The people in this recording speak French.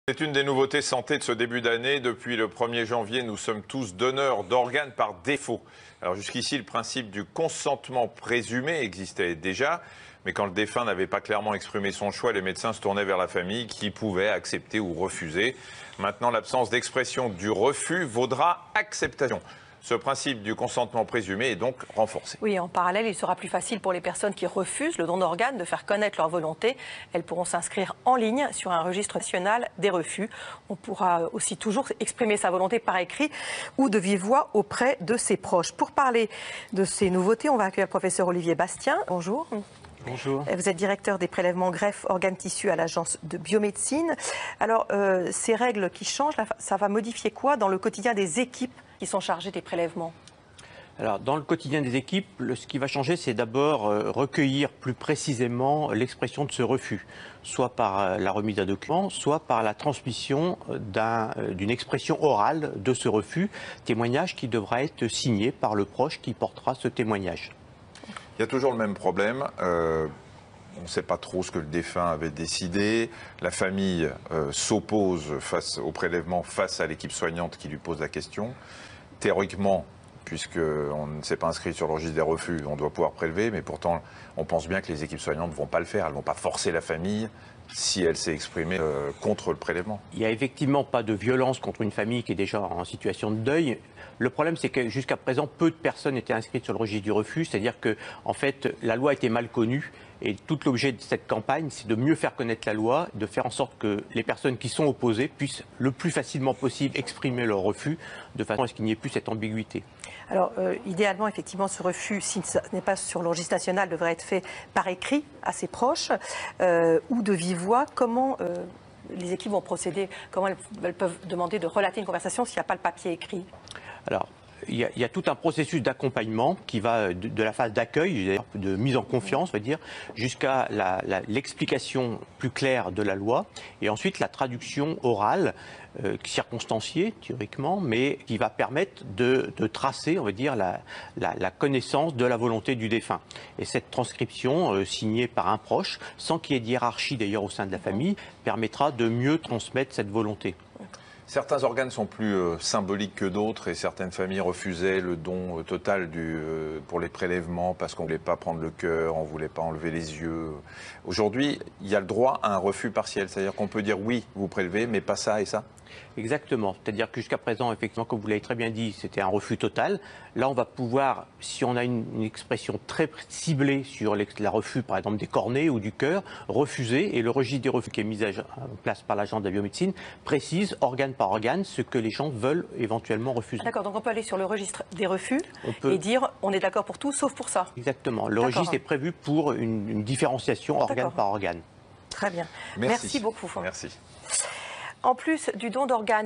C'est une des nouveautés santé de ce début d'année. Depuis le 1er janvier, nous sommes tous donneurs d'organes par défaut. Alors jusqu'ici, le principe du consentement présumé existait déjà, mais quand le défunt n'avait pas clairement exprimé son choix, les médecins se tournaient vers la famille qui pouvait accepter ou refuser. Maintenant, l'absence d'expression du refus vaudra acceptation. Ce principe du consentement présumé est donc renforcé. Oui, en parallèle, il sera plus facile pour les personnes qui refusent le don d'organes de faire connaître leur volonté. Elles pourront s'inscrire en ligne sur un registre national des refus. On pourra aussi toujours exprimer sa volonté par écrit ou de vive voix auprès de ses proches. Pour parler de ces nouveautés, on va accueillir le professeur Olivier Bastien. Bonjour. Bonjour. Vous êtes directeur des prélèvements greffes organes tissus à l'agence de biomédecine. Alors, ces règles qui changent, ça va modifier quoi dans le quotidien des équipes qui sont chargées des prélèvements ? Alors, dans le quotidien des équipes, ce qui va changer, c'est d'abord recueillir plus précisément l'expression de ce refus, soit par la remise d'un document, soit par la transmission d'une expression orale de ce refus, témoignage qui devra être signé par le proche qui portera ce témoignage. Il y a toujours le même problème. On ne sait pas trop ce que le défunt avait décidé. La famille s'oppose au prélèvement face à l'équipe soignante qui lui pose la question. Théoriquement, puisqu'on ne s'est pas inscrit sur le registre des refus, on doit pouvoir prélever, mais pourtant, on pense bien que les équipes soignantes ne vont pas le faire. Elles ne vont pas forcer la famille si elle s'est exprimée contre le prélèvement. Il n'y a effectivement pas de violence contre une famille qui est déjà en situation de deuil. Le problème, c'est que jusqu'à présent, peu de personnes étaient inscrites sur le registre du refus, c'est-à-dire que, en fait, la loi était mal connue. Et tout l'objet de cette campagne, c'est de mieux faire connaître la loi, de faire en sorte que les personnes qui sont opposées puissent le plus facilement possible exprimer leur refus, de façon à ce qu'il n'y ait plus cette ambiguïté. Alors, idéalement, effectivement, ce refus, si ce n'est pas sur le registre national, devrait être fait par écrit à ses proches ou de vive voix. Comment les équipes vont procéder? Comment elles peuvent demander de relater une conversation s'il n'y a pas le papier écrit? Alors, il y a tout un processus d'accompagnement qui va de la phase d'accueil, de mise en confiance, on va dire, jusqu'à l'explication plus claire de la loi, et ensuite la traduction orale, circonstanciée théoriquement, mais qui va permettre de tracer, on va dire, la connaissance de la volonté du défunt. Et cette transcription, signée par un proche, sans qu'il y ait de hiérarchie d'ailleurs au sein de la famille, permettra de mieux transmettre cette volonté. Certains organes sont plus symboliques que d'autres et certaines familles refusaient le don total pour les prélèvements parce qu'on ne voulait pas prendre le cœur, on ne voulait pas enlever les yeux. Aujourd'hui, il y a le droit à un refus partiel, c'est-à-dire qu'on peut dire oui, vous prélevez, mais pas ça et ça. Exactement, c'est-à-dire que jusqu'à présent, effectivement, comme vous l'avez très bien dit, c'était un refus total. Là, on va pouvoir, si on a une expression très ciblée sur la refus, par exemple, des cornets ou du cœur, refuser, et le registre des refus qui est mis en place par l'agence de la biomédecine précise, organe par organe, ce que les gens veulent éventuellement refuser. D'accord, donc on peut aller sur le registre des refus et dire on est d'accord pour tout, sauf pour ça. Exactement, le registre est prévu pour une différenciation organe par organe. Très bien, Merci beaucoup. Merci. En plus du don d'organes,